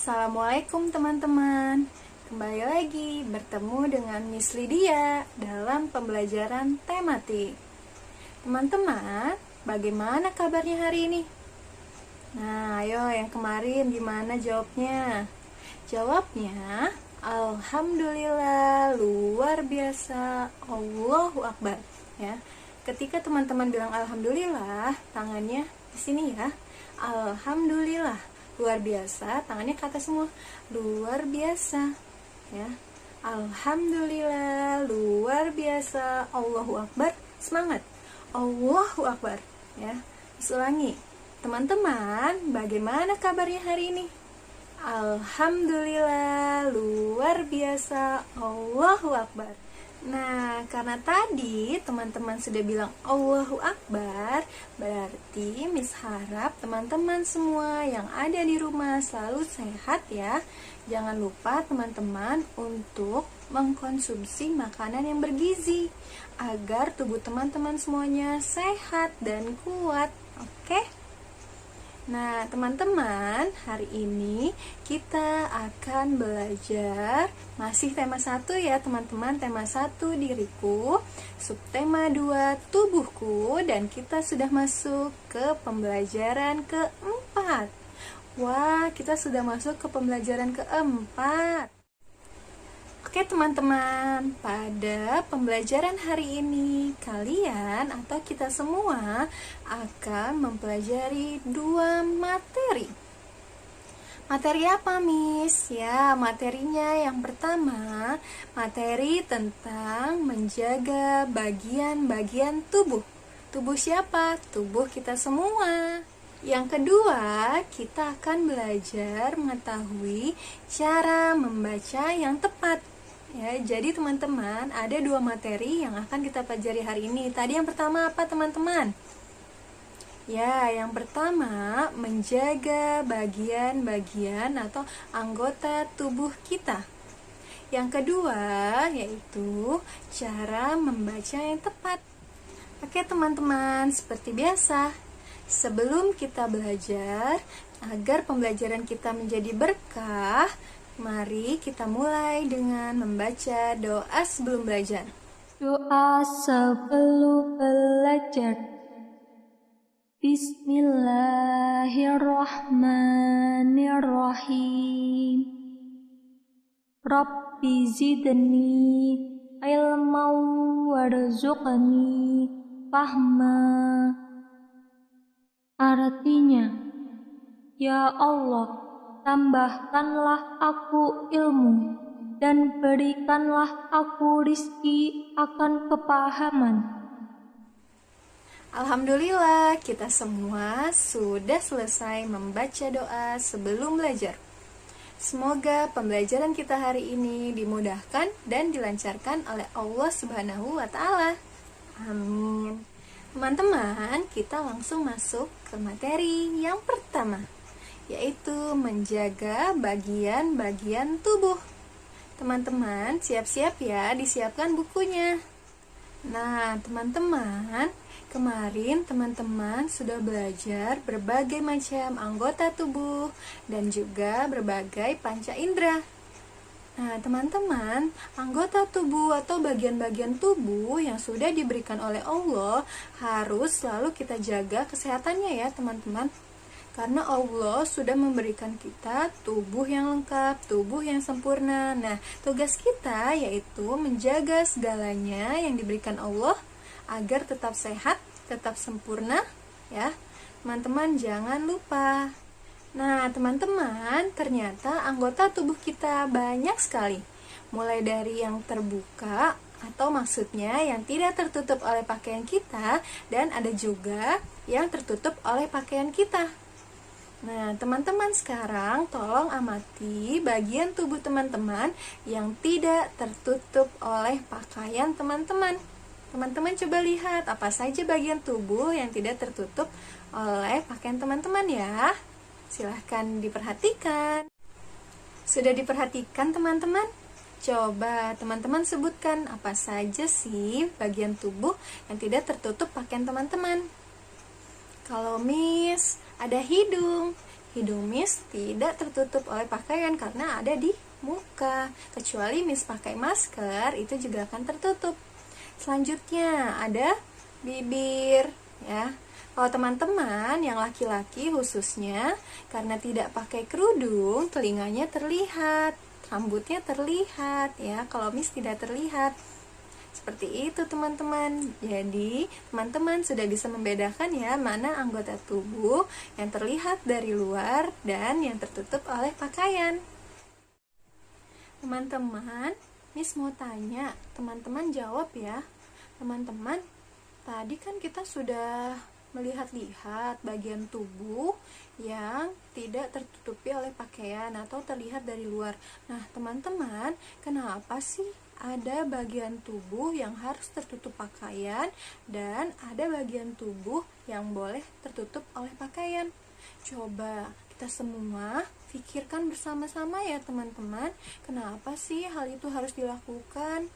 Assalamualaikum teman-teman. Kembali lagi bertemu dengan Miss Lydia dalam pembelajaran tematik. Teman-teman, bagaimana kabarnya hari ini? Nah, ayo yang kemarin gimana jawabnya? Jawabnya, Alhamdulillah, luar biasa, Allahu Akbar. Ya, ketika teman-teman bilang Alhamdulillah, tangannya di sini ya. Alhamdulillah. Luar biasa, tangannya ke atas semua. Luar biasa. Ya. Alhamdulillah, luar biasa. Allahu Akbar. Semangat. Allahu Akbar. Ya. Ulangi. Teman-teman, bagaimana kabarnya hari ini? Alhamdulillah, luar biasa. Allahu Akbar. Nah, karena tadi teman-teman sudah bilang Allahu Akbar, berarti Miss harap teman-teman semua yang ada di rumah selalu sehat ya. Jangan lupa teman-teman untuk mengkonsumsi makanan yang bergizi agar tubuh teman-teman semuanya sehat dan kuat. Oke? Nah, teman-teman, hari ini kita akan belajar masih tema 1 ya, teman-teman. Tema 1 diriku, subtema 2 tubuhku, dan kita sudah masuk ke pembelajaran keempat. Wah, kita sudah masuk ke pembelajaran keempat. Oke teman-teman, pada pembelajaran hari ini kalian atau kita semua akan mempelajari 2 materi. Materi apa, Miss? Ya, materinya yang pertama, materi tentang menjaga bagian-bagian tubuh. Tubuh siapa? Tubuh kita semua. Yang kedua, kita akan belajar mengetahui cara membaca yang tepat. Ya, jadi teman-teman, ada 2 materi yang akan kita pelajari hari ini. Tadi yang pertama apa, teman-teman? Ya, yang pertama, menjaga bagian-bagian atau anggota tubuh kita. Yang kedua, yaitu cara membaca yang tepat. Oke, teman-teman, seperti biasa, sebelum kita belajar, agar pembelajaran kita menjadi berkah, mari kita mulai dengan membaca doa sebelum belajar. Doa sebelum belajar. Bismillahirrahmanirrahim. Rabbi zidni ilman warzuqni fahma. Artinya, ya Allah, tambahkanlah aku ilmu dan berikanlah aku rizki akan kepahaman. Alhamdulillah, kita semua sudah selesai membaca doa sebelum belajar. Semoga pembelajaran kita hari ini dimudahkan dan dilancarkan oleh Allah Subhanahu wa Ta'ala. Amin. Teman-teman, kita langsung masuk ke materi yang pertama, yaitu menjaga bagian-bagian tubuh. Teman-teman, siap-siap ya, disiapkan bukunya. Nah, teman-teman, kemarin teman-teman sudah belajar berbagai macam anggota tubuh dan juga berbagai panca indera. Nah, teman-teman, anggota tubuh atau bagian-bagian tubuh yang sudah diberikan oleh Allah harus selalu kita jaga kesehatannya ya, teman-teman. Karena Allah sudah memberikan kita tubuh yang lengkap, tubuh yang sempurna. Nah, tugas kita yaitu menjaga segalanya yang diberikan Allah agar tetap sehat, tetap sempurna ya. Teman-teman jangan lupa. Nah, teman-teman, ternyata anggota tubuh kita banyak sekali. Mulai dari yang terbuka atau maksudnya yang tidak tertutup oleh pakaian kita, dan ada juga yang tertutup oleh pakaian kita. Nah, teman-teman sekarang tolong amati bagian tubuh teman-teman yang tidak tertutup oleh pakaian teman-teman. Teman-teman coba lihat apa saja bagian tubuh yang tidak tertutup oleh pakaian teman-teman ya. Silahkan diperhatikan. Sudah diperhatikan teman-teman? Coba teman-teman sebutkan apa saja sih bagian tubuh yang tidak tertutup pakaian teman-teman. Kalau Miss, ada hidung. hidung Miss tidak tertutup oleh pakaian karena ada di muka. Kecuali Miss pakai masker, itu juga akan tertutup. Selanjutnya ada bibir, ya. Kalau teman-teman yang laki-laki khususnya, karena tidak pakai kerudung, telinganya terlihat, rambutnya terlihat, ya. Kalau Miss tidak terlihat. Seperti itu teman-teman. Jadi teman-teman sudah bisa membedakan ya mana anggota tubuh yang terlihat dari luar dan yang tertutup oleh pakaian. Teman-teman, Miss mau tanya, teman-teman jawab ya. Teman-teman, tadi kan kita sudah melihat-lihat bagian tubuh yang tidak tertutupi oleh pakaian atau terlihat dari luar. Nah, teman-teman, kenapa sih ada bagian tubuh yang harus tertutup pakaian dan ada bagian tubuh yang boleh tertutup oleh pakaian? Coba kita semua pikirkan bersama-sama ya teman-teman, kenapa sih hal itu harus dilakukan?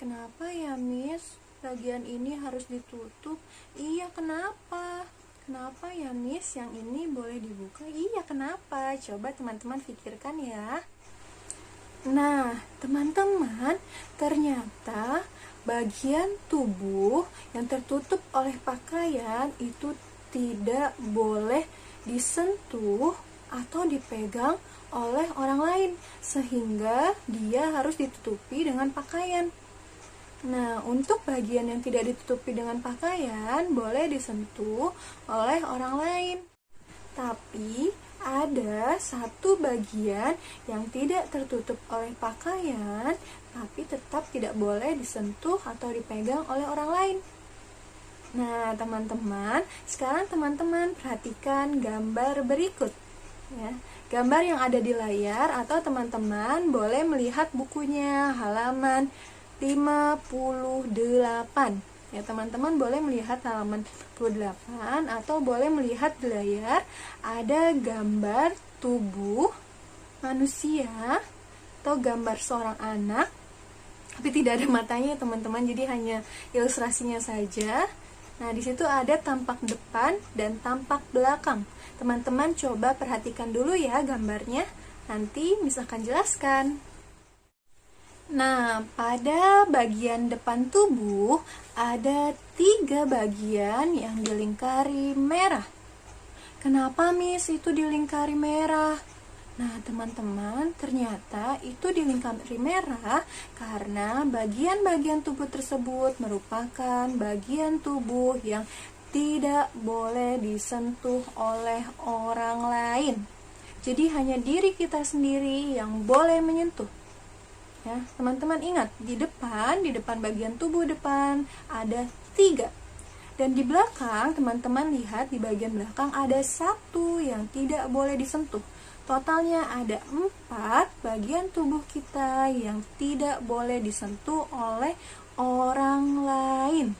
Kenapa ya Miss? Bagian ini harus ditutup? Iya, kenapa? Kenapa ya Miss yang ini boleh dibuka? Iya, kenapa? Coba teman-teman pikirkan ya. Nah, teman-teman, ternyata bagian tubuh yang tertutup oleh pakaian itu tidak boleh disentuh atau dipegang oleh orang lain, sehingga dia harus ditutupi dengan pakaian. Nah, untuk bagian yang tidak ditutupi dengan pakaian boleh disentuh oleh orang lain. Tapi ada satu bagian yang tidak tertutup oleh pakaian, tapi tetap tidak boleh disentuh atau dipegang oleh orang lain. Nah, teman-teman, sekarang teman-teman perhatikan gambar berikut. Ya, gambar yang ada di layar atau teman-teman boleh melihat bukunya halaman 58. Ya, teman-teman boleh melihat halaman 58 atau boleh melihat di layar ada gambar tubuh manusia atau gambar seorang anak, tapi tidak ada matanya teman-teman, jadi hanya ilustrasinya saja. Nah, di situ ada tampak depan dan tampak belakang. Teman-teman coba perhatikan dulu ya gambarnya, nanti Miss akan jelaskan. Nah, pada bagian depan tubuh ada 3 bagian yang dilingkari merah. Kenapa Miss itu dilingkari merah? Nah, teman-teman, ternyata itu dilingkari merah karena bagian-bagian tubuh tersebut merupakan bagian tubuh yang tidak boleh disentuh oleh orang lain. Jadi hanya diri kita sendiri yang boleh menyentuh. Ya, teman-teman ingat, di depan bagian tubuh depan ada 3. Dan di belakang, teman-teman lihat di bagian belakang ada 1 yang tidak boleh disentuh. Totalnya ada 4 bagian tubuh kita yang tidak boleh disentuh oleh orang lain.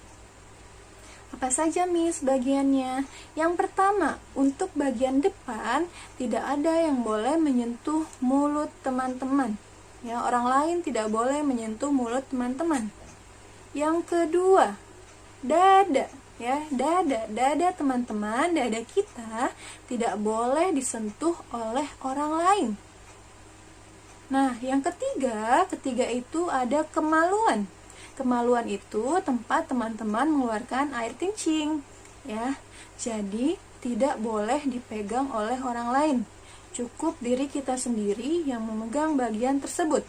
Apa saja Miss bagiannya? Yang pertama, untuk bagian depan tidak ada yang boleh menyentuh mulut teman-teman. Ya, orang lain tidak boleh menyentuh mulut teman-teman. Yang kedua, dada. Ya, dada teman-teman, dada kita tidak boleh disentuh oleh orang lain. Nah, yang ketiga itu ada kemaluan. Kemaluan itu tempat teman-teman mengeluarkan air kencing. Ya, jadi tidak boleh dipegang oleh orang lain. Cukup diri kita sendiri yang memegang bagian tersebut.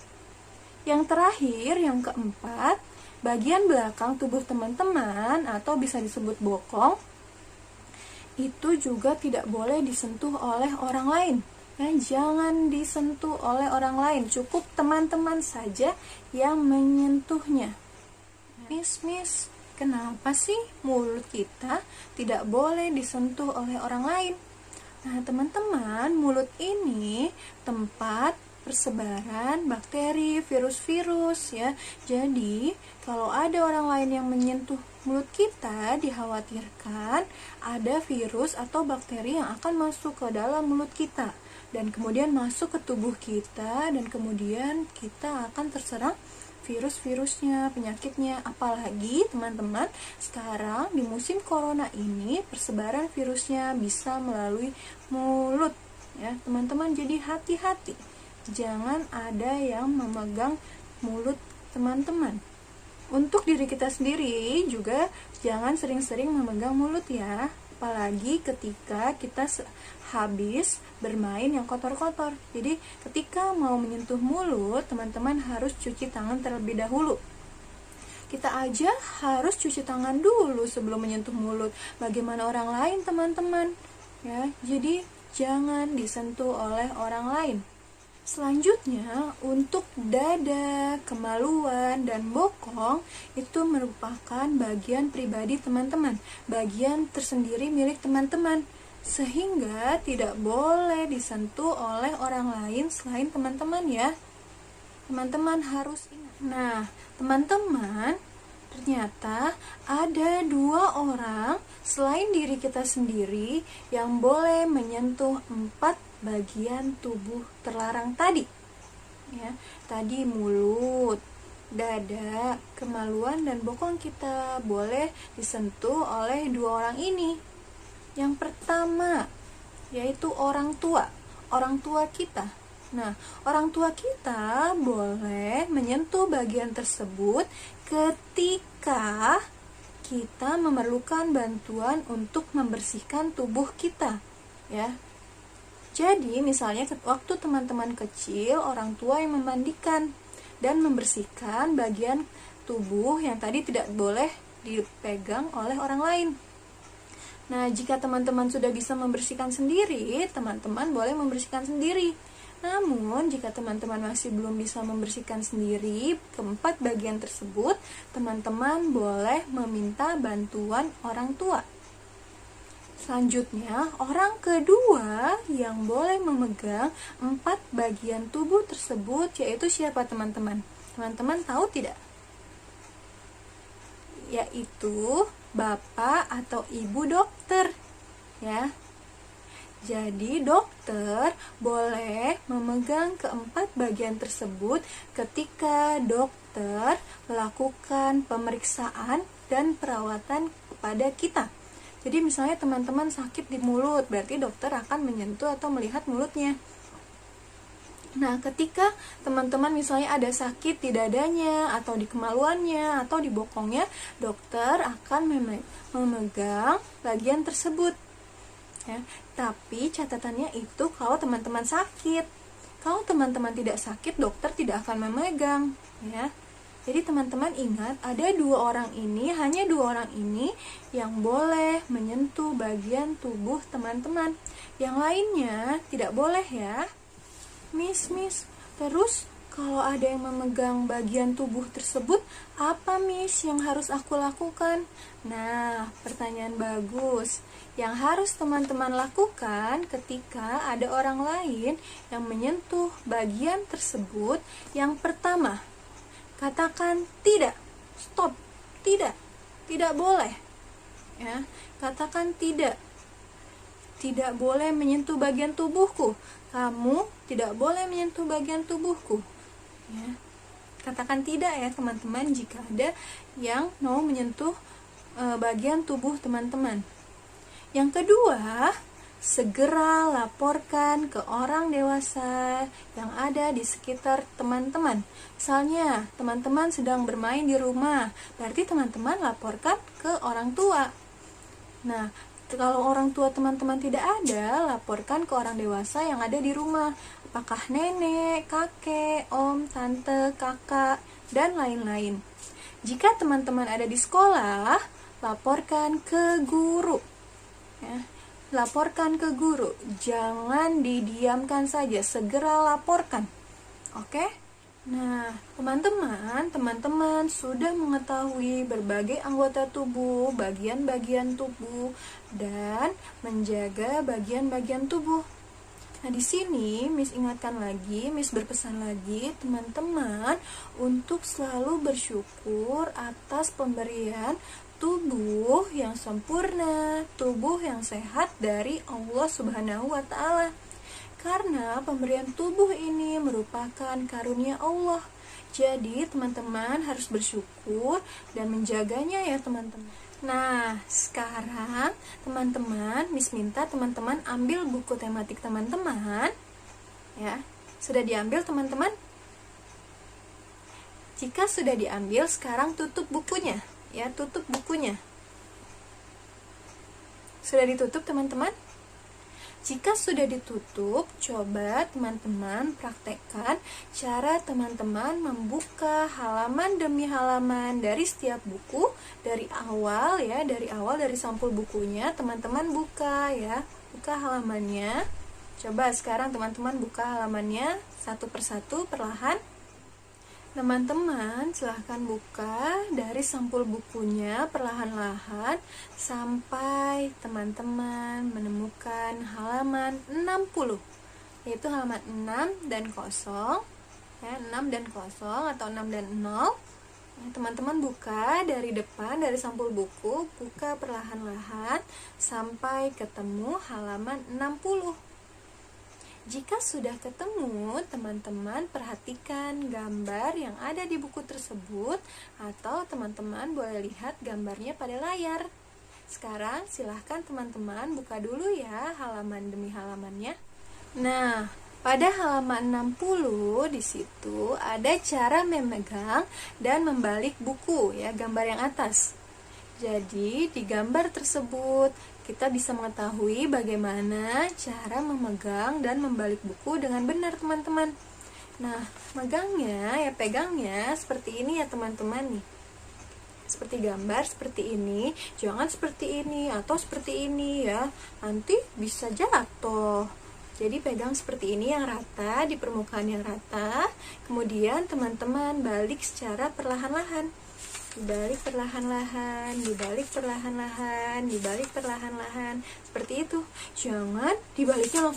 Yang terakhir, yang keempat, bagian belakang tubuh teman-teman atau bisa disebut bokong, itu juga tidak boleh disentuh oleh orang lain. Ya, jangan disentuh oleh orang lain, cukup teman-teman saja yang menyentuhnya. Miss, kenapa sih mulut kita tidak boleh disentuh oleh orang lain? Nah, teman-teman, mulut ini tempat persebaran bakteri, virus-virus ya. Jadi, kalau ada orang lain yang menyentuh mulut kita, dikhawatirkan ada virus atau bakteri yang akan masuk ke dalam mulut kita dan kemudian masuk ke tubuh kita dan kemudian kita akan terserang virus-virusnya, penyakitnya. Apalagi teman-teman, sekarang di musim corona ini persebaran virusnya bisa melalui mulut ya. Teman-teman jadi hati-hati. Jangan ada yang memegang mulut teman-teman. Untuk diri kita sendiri juga jangan sering-sering memegang mulut ya. Apalagi ketika kita habis bermain yang kotor-kotor. Jadi ketika mau menyentuh mulut, teman-teman harus cuci tangan terlebih dahulu. Kita aja harus cuci tangan dulu sebelum menyentuh mulut. Bagaimana orang lain, teman-teman? Ya, jadi jangan disentuh oleh orang lain. Selanjutnya, untuk dada, kemaluan, dan bokong itu merupakan bagian pribadi teman-teman, bagian tersendiri milik teman-teman, sehingga tidak boleh disentuh oleh orang lain selain teman-teman ya. Teman-teman harus ingat. Nah, teman-teman, ternyata ada 2 orang selain diri kita sendiri yang boleh menyentuh 4 bagian tubuh terlarang tadi. Ya, tadi mulut, dada, kemaluan, dan bokong kita boleh disentuh oleh 2 orang ini. Yang pertama, yaitu orang tua kita. Nah, orang tua kita boleh menyentuh bagian tersebut ketika kita memerlukan bantuan untuk membersihkan tubuh kita, ya. Jadi, misalnya waktu teman-teman kecil, orang tua yang memandikan dan membersihkan bagian tubuh yang tadi tidak boleh dipegang oleh orang lain. Nah, jika teman-teman sudah bisa membersihkan sendiri, teman-teman boleh membersihkan sendiri. Namun, jika teman-teman masih belum bisa membersihkan sendiri keempat bagian tersebut, teman-teman boleh meminta bantuan orang tua. Selanjutnya, orang kedua yang boleh memegang 4 bagian tubuh tersebut yaitu siapa teman-teman? Teman-teman tahu tidak? Yaitu bapak atau ibu dokter, ya. Jadi dokter boleh memegang keempat bagian tersebut ketika dokter melakukan pemeriksaan dan perawatan kepada kita. Jadi misalnya teman-teman sakit di mulut, berarti dokter akan menyentuh atau melihat mulutnya. Nah, ketika teman-teman misalnya ada sakit di dadanya, atau di kemaluannya, atau di bokongnya, dokter akan memegang bagian tersebut. Ya, tapi catatannya itu kalau teman-teman sakit. Kalau teman-teman tidak sakit, dokter tidak akan memegang. Ya. Jadi teman-teman ingat, ada 2 orang ini, hanya 2 orang ini yang boleh menyentuh bagian tubuh teman-teman. Yang lainnya tidak boleh ya. Miss, terus kalau ada yang memegang bagian tubuh tersebut, apa Miss yang harus aku lakukan? Nah, pertanyaan bagus. Yang harus teman-teman lakukan ketika ada orang lain yang menyentuh bagian tersebut, yang pertama, katakan tidak, stop, tidak boleh. Ya, katakan tidak boleh menyentuh bagian tubuhku. Kamu tidak boleh menyentuh bagian tubuhku. Ya, katakan tidak ya teman-teman jika ada yang mau menyentuh bagian tubuh teman-teman. Yang kedua, segera laporkan ke orang dewasa yang ada di sekitar teman-teman. Misalnya, teman-teman sedang bermain di rumah, berarti teman-teman laporkan ke orang tua. Nah, kalau orang tua teman-teman tidak ada, laporkan ke orang dewasa yang ada di rumah. Apakah nenek, kakek, om, tante, kakak, dan lain-lain. Jika teman-teman ada di sekolah, laporkan ke guru. Ya. Laporkan ke guru, jangan didiamkan saja, segera laporkan. Oke? Nah, teman-teman sudah mengetahui berbagai anggota tubuh, bagian-bagian tubuh, dan menjaga bagian-bagian tubuh. Nah, di sini Miss ingatkan lagi, Miss berpesan lagi teman-teman untuk selalu bersyukur atas pemberian tubuh yang sempurna, tubuh yang sehat dari Allah Subhanahu wa Ta'ala. Karena pemberian tubuh ini merupakan karunia Allah. Jadi teman-teman harus bersyukur dan menjaganya ya teman-teman. Nah, sekarang teman-teman, Miss minta teman-teman ambil buku tematik teman-teman. Ya, sudah diambil teman-teman? Jika sudah diambil, sekarang tutup bukunya. Ya, tutup bukunya. Sudah ditutup teman-teman? Jika sudah ditutup, coba teman-teman praktekkan cara teman-teman membuka halaman demi halaman dari setiap buku, dari awal ya, dari sampul bukunya, teman-teman buka ya, buka halamannya. Coba sekarang teman-teman buka halamannya satu persatu perlahan. Teman-teman silahkan buka dari sampul bukunya perlahan-lahan sampai teman-teman menemukan halaman 60, yaitu halaman 6 dan 0 ya, 6 dan 0 atau 6 dan 0. Teman-teman buka dari depan, dari sampul buku, buka perlahan-lahan sampai ketemu halaman 60. Jika sudah ketemu, teman-teman perhatikan gambar yang ada di buku tersebut, atau teman-teman boleh lihat gambarnya pada layar. Sekarang silahkan teman-teman buka dulu ya halaman demi halamannya. Nah, pada halaman 60 di situ ada cara memegang dan membalik buku ya, gambar yang atas. Jadi di gambar tersebut kita bisa mengetahui bagaimana cara memegang dan membalik buku dengan benar teman-teman. Nah, megangnya ya, pegangnya seperti ini ya teman-teman nih. Seperti gambar seperti ini, jangan seperti ini atau seperti ini ya, nanti bisa jatuh. Jadi pegang seperti ini yang rata, di permukaan yang rata. Kemudian teman-teman balik secara perlahan-lahan. Dibalik perlahan-lahan, dibalik perlahan-lahan, dibalik perlahan-lahan. Seperti itu. Jangan dibaliknya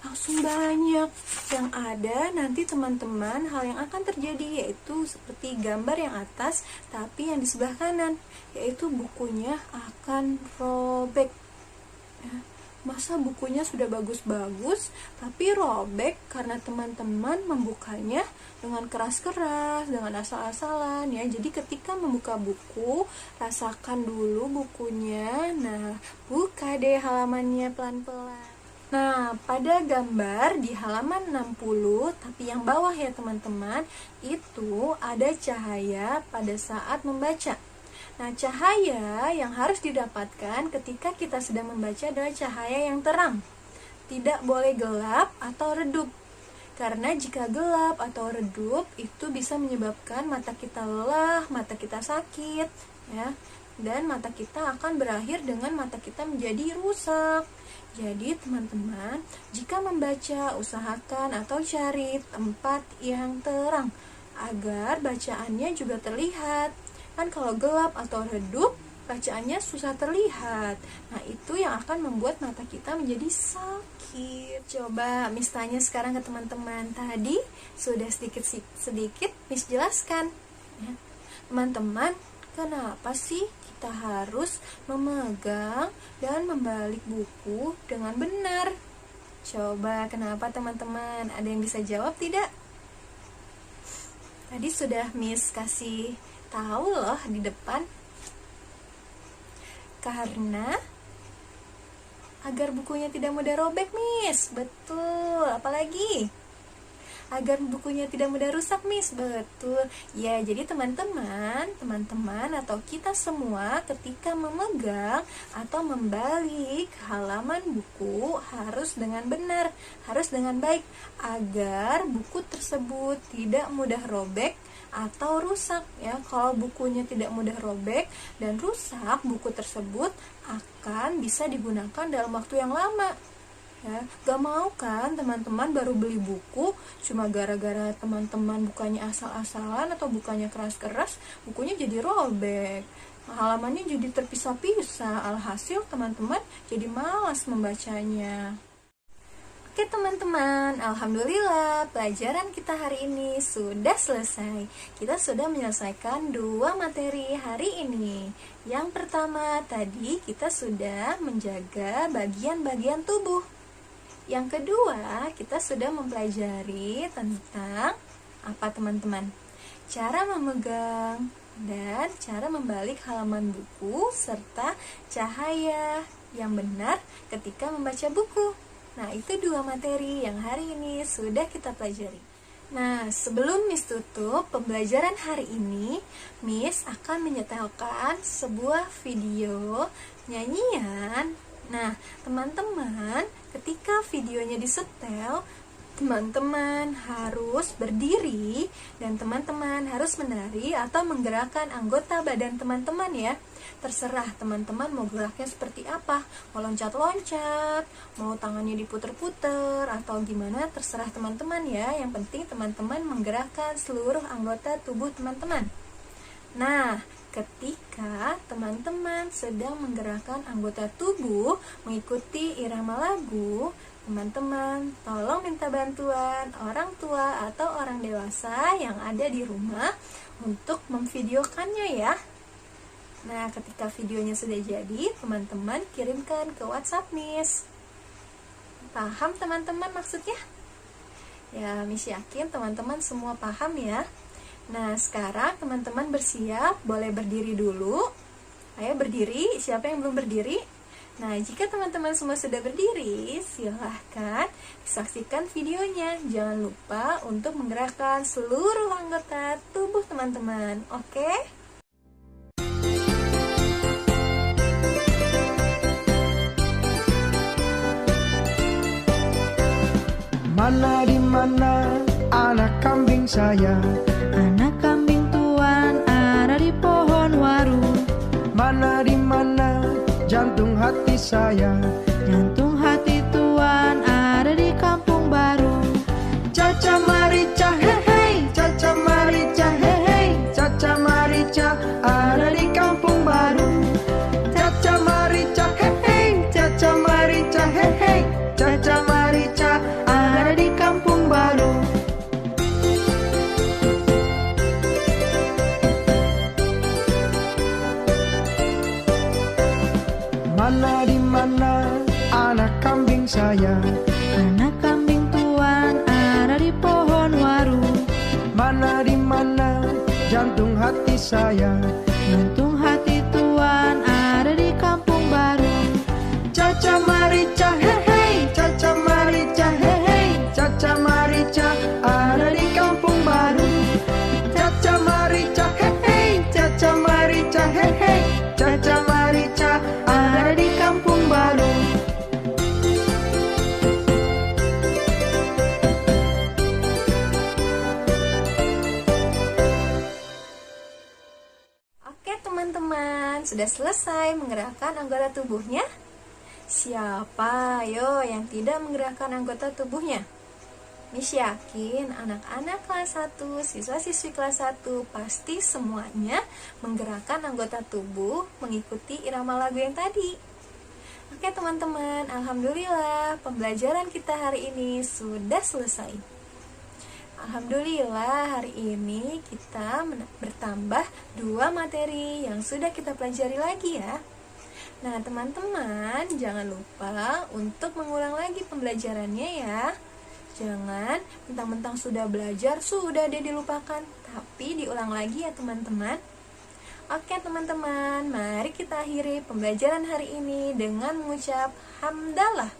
langsung banyak. Yang ada nanti teman-teman hal yang akan terjadi yaitu seperti gambar yang atas tapi yang di sebelah kanan, yaitu bukunya akan robek ya. Masa bukunya sudah bagus-bagus tapi robek karena teman-teman membukanya dengan keras-keras, dengan asal-asalan ya. Jadi ketika membuka buku, rasakan dulu bukunya. Nah, buka deh halamannya pelan-pelan. Nah, pada gambar di halaman 60, tapi yang bawah ya teman-teman, itu ada cahaya pada saat membaca. Nah, cahaya yang harus didapatkan ketika kita sedang membaca adalah cahaya yang terang. Tidak boleh gelap atau redup. Karena jika gelap atau redup, itu bisa menyebabkan mata kita lelah, mata kita sakit, ya. Dan mata kita akan berakhir dengan mata kita menjadi rusak. Jadi, teman-teman, jika membaca, usahakan atau cari tempat yang terang agar bacaannya juga terlihat. Kan kalau gelap atau redup, bacaannya susah terlihat. Nah, itu yang akan membuat mata kita menjadi sakit. Coba Miss tanya sekarang ke teman-teman. Tadi sudah sedikit Miss jelaskan ya. Teman-teman, kenapa sih kita harus memegang dan membalik buku dengan benar? Coba kenapa teman-teman? Ada yang bisa jawab tidak? Tadi sudah Miss kasih tahu loh di depan. Karena agar bukunya tidak mudah robek, Miss. Betul. Apalagi? Agar bukunya tidak mudah rusak, Miss. Betul. Ya, jadi teman-teman atau kita semua ketika memegang atau membalik halaman buku harus dengan benar, harus dengan baik agar buku tersebut tidak mudah robek atau rusak ya. Kalau bukunya tidak mudah robek dan rusak, buku tersebut akan bisa digunakan dalam waktu yang lama ya. Gak mau kan teman-teman baru beli buku cuma gara-gara teman-teman bukanya asal-asalan atau bukanya keras-keras, bukunya jadi robek, halamannya jadi terpisah-pisah, alhasil teman-teman jadi malas membacanya. Oke teman-teman, alhamdulillah pelajaran kita hari ini sudah selesai. Kita sudah menyelesaikan 2 materi hari ini. Yang pertama tadi kita sudah menjaga bagian-bagian tubuh. Yang kedua kita sudah mempelajari tentang Apa teman-teman? Cara memegang dan cara membalik halaman buku serta cahaya yang benar ketika membaca buku. Nah, itu 2 materi yang hari ini sudah kita pelajari. Nah, sebelum Miss tutup pembelajaran hari ini, Miss akan menyetelkan sebuah video nyanyian. Nah, teman-teman, ketika videonya disetel, teman-teman harus berdiri dan teman-teman harus menari atau menggerakkan anggota badan teman-teman ya. Terserah teman-teman mau geraknya seperti apa, mau loncat-loncat, mau tangannya diputer-puter atau gimana, terserah teman-teman ya. Yang penting teman-teman menggerakkan seluruh anggota tubuh teman-teman. Nah, ketika teman-teman sedang menggerakkan anggota tubuh mengikuti irama lagu, teman-teman tolong minta bantuan orang tua atau orang dewasa yang ada di rumah untuk memvideokannya ya. Nah, ketika videonya sudah jadi, teman-teman kirimkan ke WhatsApp Miss. Paham teman-teman maksudnya? Ya, Miss yakin teman-teman semua paham ya. Nah, sekarang teman-teman bersiap, boleh berdiri dulu. Ayo berdiri, siapa yang belum berdiri? Nah, jika teman-teman semua sudah berdiri, silahkan saksikan videonya. Jangan lupa untuk menggerakkan seluruh anggota tubuh teman-teman, oke? Mana di mana anak kambing saya? Anak kambing tuan ada di pohon waru. Mana di mana jantung hati saya? Jantung hati tuan ada di kampung baru. Caca Marica hei, Caca Marica hei, Caca Marica ada di kampung baru. Caca Marica hei, Caca Marica hei, Caca Marica ada di kampung baru. Mana di mana anak kambing saya? Anak kambing tuan ada di pohon waru. Mana di mana jantung hati saya? Jantung hati tuan ada di kampung baru. Caca Marica hei, Caca Marica hei, Caca Marica ada di kampung baru. Caca Marica hei, Caca Marica hei, Caca Marica ada di kampung baru. Oke teman-teman, sudah selesai menggerakkan anggota tubuhnya? Siapa ayo yang tidak menggerakkan anggota tubuhnya? Miss yakin anak-anak kelas 1, siswa-siswi kelas 1 pasti semuanya menggerakkan anggota tubuh mengikuti irama lagu yang tadi. Oke teman-teman, alhamdulillah pembelajaran kita hari ini sudah selesai. Alhamdulillah hari ini kita bertambah 2 materi yang sudah kita pelajari lagi ya. Nah teman-teman jangan lupa untuk mengulang lagi pembelajarannya ya. Jangan mentang-mentang sudah belajar sudah deh dilupakan, tapi diulang lagi ya teman-teman. Oke teman-teman, mari kita akhiri pembelajaran hari ini dengan mengucap hamdalah.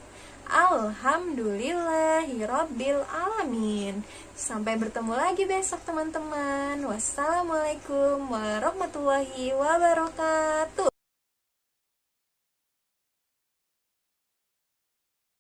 Alhamdulillahirabbil alamin. Sampai bertemu lagi besok teman-teman. Wassalamualaikum warahmatullahi wabarakatuh.